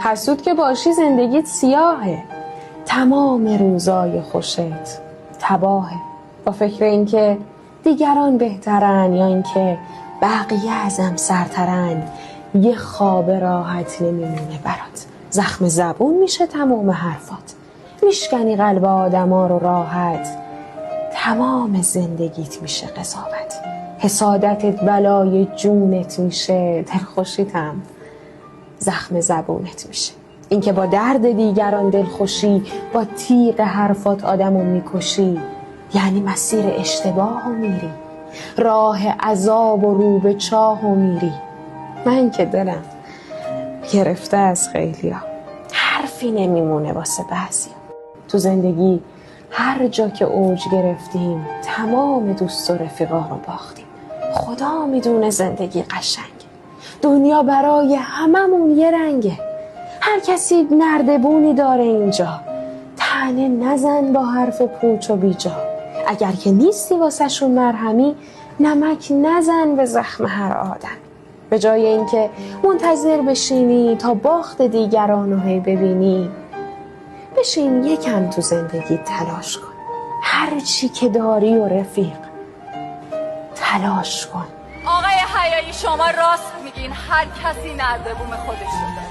حسود که باشی زندگیت سیاهه، تمام روزای خوشت تباهه. با فکر این که دیگران بهترن یا اینکه بقیه ازم سرترن، یه خواب راحت نمیمونه برات. زخم زبون میشه تمام حرفات، میشکنی قلب آدما رو راحت. تمام زندگیت میشه قضاوت، حسادتت بلای جونت میشه، دلخوشیتم زخم زبونت میشه. اینکه با درد دیگران دلخوشی، با تیغ حرفات آدمو میکشی، یعنی مسیر اشتباهو میری، راه عذاب و رو به چاهو میری. من که دلم گرفته از خیلیا، حرفی نمیمونه واسه بعضی. تو زندگی هر جا که اوج گرفتیم، تمام دوست و رفیقا رو باختیم. خدا میدونه زندگی قشنگه، دنیا برای هممون یه رنگه. هر کسی نردبونی داره اینجا، طعنه نزن با حرف پوچ و بیجا. اگر که نیستی واسه شون مرهمی، نمک نزن به زخم هر آدم. به جای اینکه منتظر بشینی تا باخت دیگران رو هی ببینی، بشین یکم تو زندگی تلاش کن. هر چی که داری و رفیق تلاش کن. آقای حیایی شما راست میگین، هر کسی نردبون خودش رو داره.